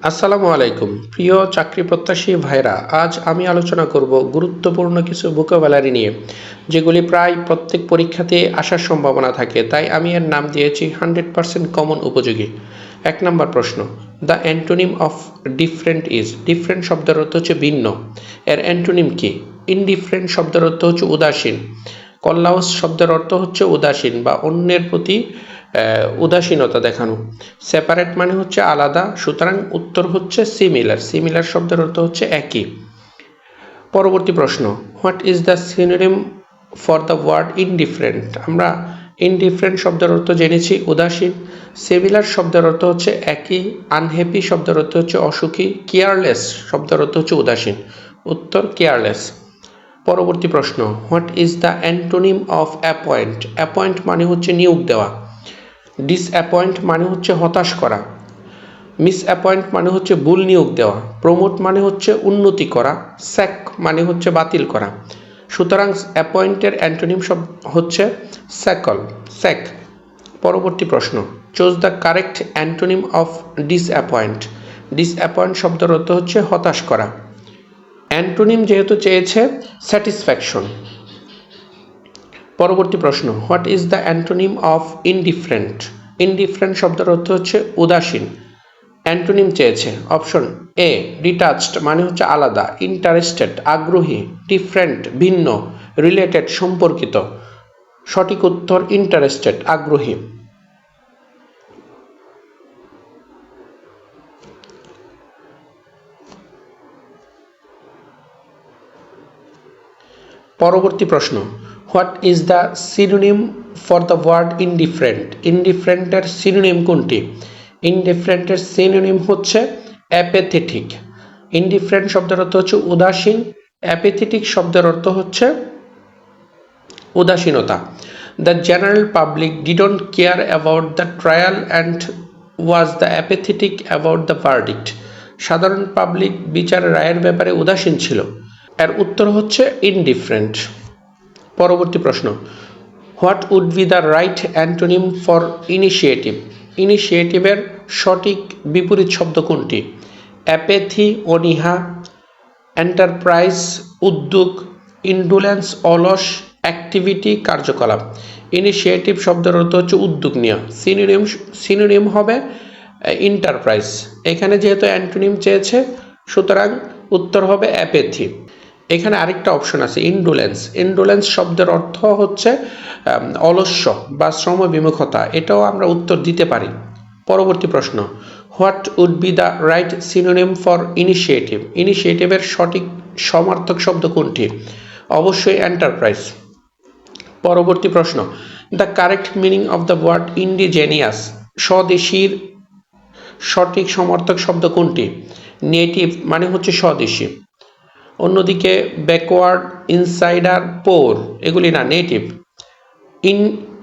আসসালামু আলাইকুম প্রিয় চাকরি প্রত্যাশী ভাইরা, আজ আমি আলোচনা করব গুরুত্বপূর্ণ কিছু ভোকাবুলারি নিয়ে, যেগুলি প্রায় প্রত্যেক পরীক্ষাতে আসার সম্ভাবনা থাকে। তাই আমি এর নাম দিয়েছি 100% কমন উপযোগী। 1 নম্বর প্রশ্ন, the antonym of different is. Different শব্দের অর্থ হচ্ছে ভিন্ন। এর অ্যান্টোনিম কি? ইনডিফারেন্ট শব্দের অর্থ হচ্ছে উদাসীন। কল্লাউস শব্দের অর্থ হচ্ছে উদাসীন বা অন্যের প্রতি উদাসীনতা দেখানো। সেপারেট মানে হচ্ছে আলাদা, সুতরাং উত্তর হচ্ছে সিমিলার। সিমিলার শব্দের অর্থ হচ্ছে একই। পরবর্তী প্রশ্ন, what is the synonym for the word indifferent. আমরা ইনডিফারেন্ট শব্দের অর্থ জেনেছি উদাসীন। সিমিলার শব্দের অর্থ হচ্ছে একই। আনহ্যাপি শব্দের অর্থ হচ্ছে অসুখী। কেয়ারলেস শব্দের অর্থ হচ্ছে উদাসীন। উত্তর কেয়ারলেস। পরবর্তী প্রশ্ন, what is the antonym of appoint. Appoint মানে হচ্ছে নিয়োগ দেওয়া। ডিসঅ্যাপয়েন্ট মানে হচ্ছে হতাশ করা। মিসঅ্যাপয়েন্ট মানে হচ্ছে ভুল নিয়োগ দেওয়া। প্রমোট মানে হচ্ছে উন্নতি করা। স্যাক মানে হচ্ছে বাতিল করা। সুতরাং অ্যাপয়েন্টের অ্যান্টোনিম শব্দ হচ্ছে স্যাক। পরবর্তী প্রশ্ন, choose the correct antonym of disappoint. Disappoint শব্দের অর্থ হচ্ছে হতাশ করা। অ্যান্টোনিম যেহেতু চেয়েছে স্যাটিসফ্যাকশন। পরবর্তী প্রশ্ন, what is the antonym of indifferent. Indifferent শব্দের অর্থ হচ্ছে উদাসীন। অ্যান্টোনিম চেয়েছে অপশন এ ডিটাচড মানে হচ্ছে আলাদা। ইন্টারেস্টেড আগ্রহী। ডিফারেন্ট ভিন্ন। রিলেটেড সম্পর্কিত। সঠিক উত্তর ইন্টারেস্টেড আগ্রহী। পরবর্তী প্রশ্ন, what is the synonym for the word indifferent. ইনডিফারেন্টের সিনোনিম কোনটি? ইনডিফারেন্টের সিনোনিম হচ্ছে অ্যাপেথেটিক। ইনডিফারেন্ট শব্দের অর্থ হচ্ছে উদাসীন। অ্যাপেথেটিক শব্দের অর্থ হচ্ছে উদাসীনতা। The general public didn't care about the trial and was the apathetic about the verdict. সাধারণ পাবলিক বিচার রায়ের ব্যাপারে উদাসীন ছিল। এর উত্তর হচ্ছে ইনডিফারেন্ট। পরবর্তী প্রশ্ন, what would be the right antonym for initiative. ইনিশিয়েটিভের সঠিক বিপরীত শব্দ কোনটি? অ্যাপেথি অনীহা। এন্টারপ্রাইজ উদ্যোগ। ইন্ডুলেন্স অলস। অ্যাক্টিভিটি কার্যকলাপ। ইনিশিয়েটিভ শব্দের অর্থ হচ্ছে উদ্যোগ নেওয়া। সিনোনিম হবে এন্টারপ্রাইজ। এখানে যেহেতু অ্যান্টোনিম চেয়েছে, সুতরাং উত্তর হবে অ্যাপেথি। এখানে আরেকটা অপশন আছে ইন্ডোলেন্স। ইন্ডোলেন্স শব্দের অর্থ হচ্ছে অলস্য বা শ্রম বিমুখতা। এটাও আমরা উত্তর দিতে পারি। পরবর্তী প্রশ্ন, what would be the right synonym for initiative. ইনিশিয়েটিভের সঠিক সমার্থক শব্দ কোনটি? অবশ্যই এন্টারপ্রাইজ। পরবর্তী প্রশ্ন, the correct meaning of the word indigenous. স্বদেশীর সঠিক সমার্থক শব্দ কোনটি? নেটিভ মানে হচ্ছে স্বদেশী। অন্যদিকে ব্যাকওয়ার্ড, ইনসাইডার, পোর এগুলি না, নেটিভ।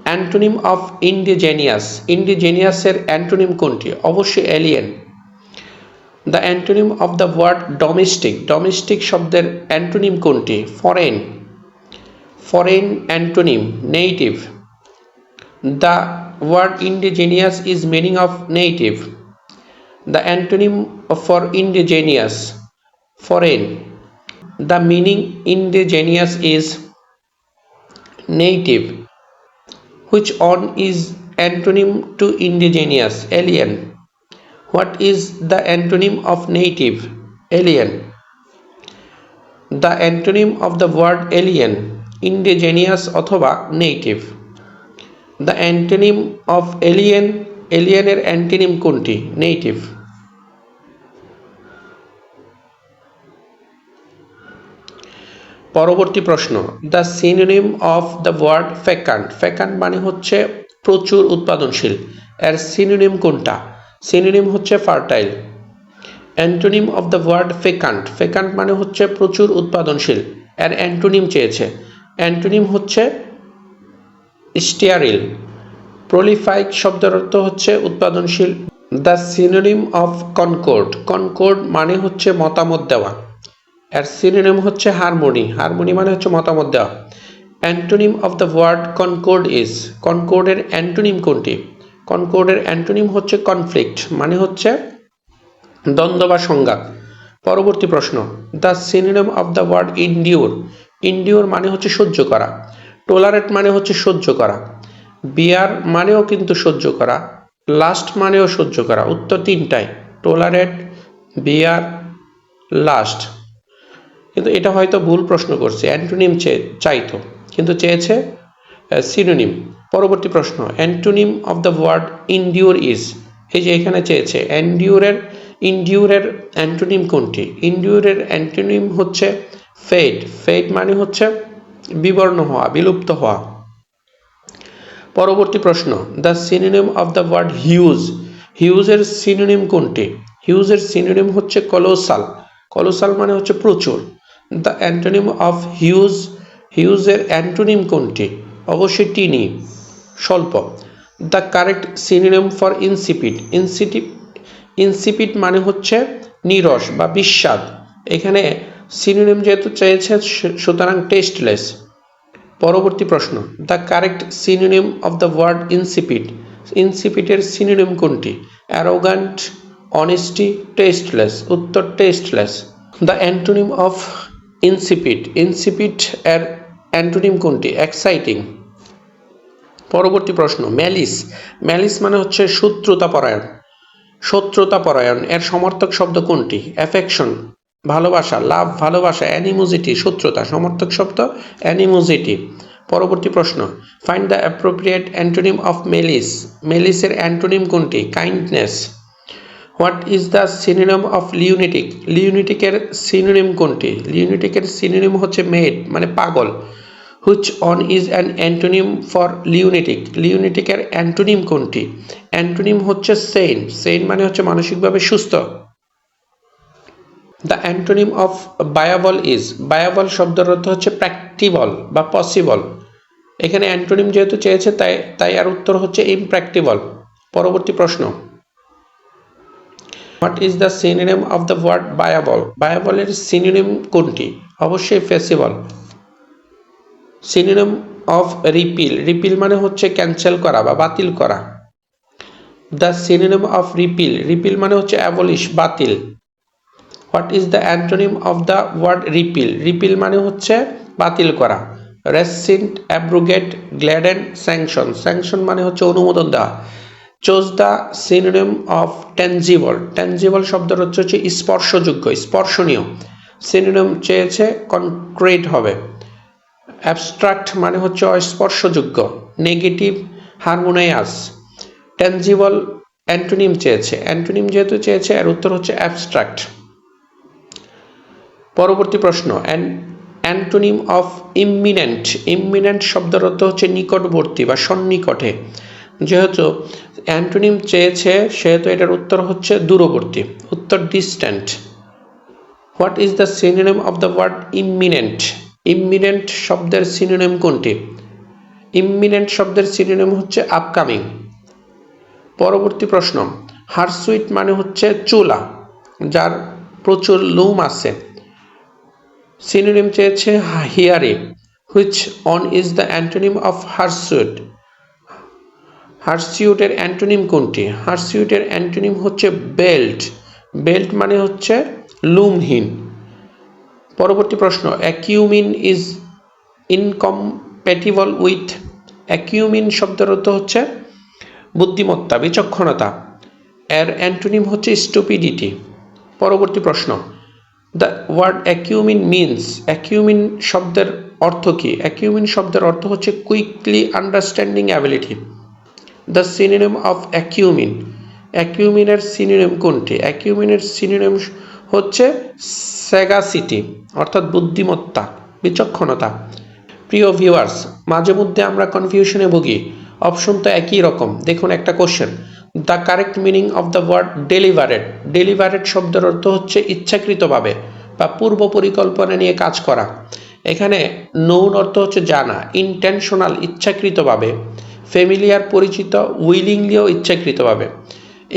Antonym of indigenous. ইন্ডিজেনিয়াসের অ্যান্টোনিম কোনটি? অবশ্যই alien. The antonym of the word domestic. Domestic শব্দের অ্যান্টোনিম কোনটি? Foreign. Foreign antonym native. The word indigenous is meaning of native. The antonym for indigenous foreign. The meaning indigenous is native. Which one is antonym to indigenous? Alien. What is the antonym of native? Alien. The antonym of the word alien, indigenous অথবা native. The antonym of alien, alieনের antonym কোনটি? native. পরবর্তী প্রশ্ন, the synonym of the word fecund. Fecund মানে হচ্ছে প্রচুর উৎপাদনশীল। এর সিনোনিম কোনটা? সিনোনিম হচ্ছে fertile. Antonym of the word fecund. Fecund মানে হচ্ছে প্রচুর উৎপাদনশীল। এর অ্যান্টোনিম চেয়েছে। অ্যান্টোনিম হচ্ছে স্টেয়ারিল। প্রলিফাইক শব্দের অর্থ হচ্ছে উৎপাদনশীল। The synonym of concord. Concord মানে হচ্ছে মতামত দেওয়া। এর সিনোনিম হচ্ছে হারমোনি। হারমোনি মানে হচ্ছে মতামত দেওয়া। Antonym of the word concord is. কনকর্ডের অ্যান্টোনিম কোনটি? কনকর্ডের অ্যান্টোনিম হচ্ছে কনফ্লিক্ট, মানে হচ্ছে দ্বন্দ্ব বা সংজ্ঞা। পরবর্তী প্রশ্ন, the synonym of the word endure. Endure মানে হচ্ছে সহ্য করা, টলারেট মানে হচ্ছে সহ্য করা, বিয়ার মানেও কিন্তু সহ্য করা, লাস্ট মানেও সহ্য করা। উত্তর তিনটাই, টলারেট, বিয়ার, লাস্ট। কিন্তু এটা হয়তো ভুল প্রশ্ন করছে, অ্যান্টোনিম চাইতো কিন্তু চেয়েছে সিনোনিম। পরবর্তী প্রশ্ন, antonym of the word endure is. এই যে এখানে চেয়েছে ইনডিউরের অ্যান্টোনিম কোনটি? ইনডিউরের অ্যান্টোনিম হচ্ছে ফেড। ফেড মানে হচ্ছে বিবর্ণ হওয়া, বিলুপ্ত হওয়া। পরবর্তী প্রশ্ন, the synonym of the word huge. হিউজের সিনোনিম কোনটি? হিউজের সিনোনিম হচ্ছে কলোসাল। কলোসাল মানে হচ্ছে প্রচুর। The antonym of huge. হিউজের অ্যান্টোনিম কোনটি? অবশ্যই টিনি, স্বল্প। The correct synonym for insipid. Insipid মানে হচ্ছে নিরস বা বিস্বাদ। এখানে সিনোনিম যেহেতু চেয়েছে সুতরাং টেস্টলেস। পরবর্তী প্রশ্ন, the correct synonym of the word insipid. ইনসিপিডের সিনোনিম কোনটি? Arrogant, honesty, tasteless. উত্তর tasteless. The antonym of insipid. Insipid এর অ্যান্টোনিম কোনটি? এক্সাইটিং। পরবর্তী প্রশ্ন, ম্যালিস। ম্যালিস মানে হচ্ছে শত্রুতাপরায়ণ। শত্রুতাপরায়ণ এর সমর্থক শব্দ কোনটি? অ্যাফেকশন, ভালোবাসা, লাভ, ভালোবাসা, অ্যানিমোজিটি, শত্রুতা, সমর্থক শব্দ অ্যানিমোজিটি। পরবর্তী প্রশ্ন, find the appropriate antonym of malice. মেলিসের অ্যান্টোনিম কোনটি? Kindness. What is the synonym of lunatic. লিউনেটিকের সিনোনিম কোনটি? লিউনেটিকের সিনোনিম হচ্ছে মেড মানে পাগল। Which one is an antonym for lunatic. লিউনেটিকের অ্যান্টোনিম কোনটি? অ্যান্টোনিম হচ্ছে সেইন। সেইন মানে হচ্ছে মানসিকভাবে সুস্থ। The antonym of viable is. Viable শব্দের অর্থ হচ্ছে প্র্যাকটিবল বা পসিবল। এখানে অ্যান্টোনিম যেহেতু চেয়েছে তাই আর উত্তর হচ্ছে ইমপ্র্যাকটিবল। পরবর্তী প্রশ্ন, what is the synonym of the word viable. বায়াবলের সিনোনিম কোনটি? অবশ্যই feasible. Synonym of repeal. Repeal মানে হচ্ছে ক্যান্সেল করা বা বাতিল করা। The synonym of repeal. Repeal মানে হচ্ছে অ্যাবলিশ, বাতিল। What is the antonym of the word repeal. Repeal মানে হচ্ছে বাতিল করা। Rescind, abrogate, gladden, sanction. Sanction মানে হচ্ছে অনুমোদন দেওয়া। Choose the synonym of tangible. Tangible শব্দের অর্থ হচ্ছে স্পর্শযোগ্য, স্পর্শনীয়। সিনোনিম চেয়েছে কনক্রিট হবে। অ্যাবস্ট্রাক্ট মানে হচ্ছে অস্পর্শযোগ্য, নেগেটিভ, হারমোনিয়াস। টেনজিবল অ্যান্টোনিম চেয়েছে, অ্যান্টোনিম যেহেতু চেয়েছে এর উত্তর হচ্ছে অ্যাবস্ট্রাক্ট। পরবর্তী প্রশ্ন, অ্যান্টোনিম অফ ইমিনেন্ট। ইমিনেন্ট শব্দের অর্থ হচ্ছে নিকটবর্তী বা সন্নিকটে। যেহেতু অ্যান্টোনিম চেয়েছে সেহেতু এটার উত্তর হচ্ছে দূরবর্তী। উত্তর distant. What is the synonym of the word imminent. Imminent শব্দের সিনোনিম কোনটি? ইমিনেন্ট শব্দের সিনোনিম হচ্ছে আপকামিং। পরবর্তী প্রশ্ন, হারসুইট মানে হচ্ছে চুলা যার প্রচুর লোম আছে। সিনোনিম চেয়েছে hairy. Which one is the antonym of hirsute. হারসিউটের অ্যান্টোনিম কোনটি? হারসিউটের অ্যান্টোনিম হচ্ছে বেল্ট। বেল্ট মানে হচ্ছে লুমহীন। পরবর্তী প্রশ্ন, অ্যাকিউমিন ইজ ইনকম্প্যাটিবল উইথ। অ্যাকিউমিন শব্দের অর্থ হচ্ছে বুদ্ধিমত্তা, বিচক্ষণতা। এর অ্যান্টোনিম হচ্ছে স্টুপিডিটি। পরবর্তী প্রশ্ন, the word acumen means. Acumen শব্দের অর্থ কি? অ্যাকিউমিন শব্দের অর্থ হচ্ছে quickly understanding ability. The synonym of acumen. অ্যাকিউমিনের সিনোনিম কোনটি? অ্যাকিউমিনের সিনোনিম হচ্ছে স্যাগাসিটি অর্থাৎ বুদ্ধিমত্তা, বিচক্ষণতা। প্রিয় ভিউয়ার্স, মাঝে মধ্যে আমরা কনফিউশনে ভুগি, অপশন তো একই রকম। দেখুন একটা question, the correct meaning of the word delivered. Delivered শব্দের অর্থ হচ্ছে ইচ্ছাকৃতভাবে বা পূর্ব পরিকল্পনা নিয়ে কাজ করা। এখানে নৌন অর্থ হচ্ছে জানা, ইন্টেনশনাল ইচ্ছাকৃতভাবে, ফ্যামিলিয়ার পরিচিত, উইলিংলিও ইচ্ছাকৃতভাবে।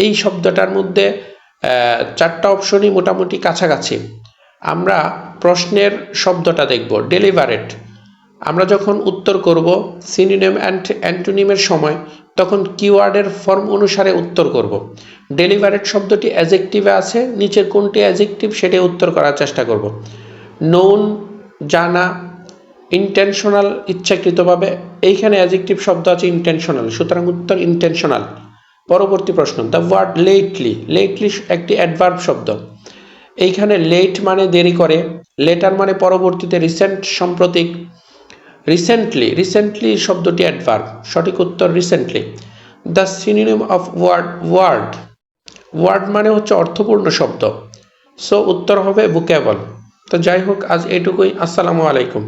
এই শব্দটার মধ্যে চারটা অপশনই মোটামুটি কাছাকাছি। আমরা প্রশ্নের শব্দটা দেখব ডেলিভারেড। আমরা যখন উত্তর করব সিনোনিম অ্যান্ড অ্যান্টোনিমের সময় তখন কিওয়ার্ডের ফর্ম অনুসারে উত্তর করব। ডেলিভারেট শব্দটি অ্যাজেক্টিভে আছে, নিচের কোনটি অ্যাজেক্টিভ সেটাই উত্তর করার চেষ্টা করব। নোন জানা, ইন্টেনশনাল ইচ্ছাকৃতভাবে, এইখানে অ্যাজেক্টিভ শব্দ আছে ইন্টেনশনাল, সুতরাং উত্তর ইন্টেনশনাল। পরবর্তী প্রশ্ন, দ্য ওয়ার্ড লেটলি, লেটলি একটি অ্যাডভার্ব শব্দ। এইখানে লেট মানে দেরি করে, লেটার মানে পরবর্তীতে, রিসেন্ট সাম্প্রতিক, রিসেন্টলি, রিসেন্টলি শব্দটি অ্যাডভার্ব, সঠিক উত্তর recently. The synonym of word, word, word মানে হচ্ছে অর্থপূর্ণ শব্দ, সো উত্তর হবে ভোকাবল। তো যাই হোক, আজ এটুকুই। আসসালামু আলাইকুম।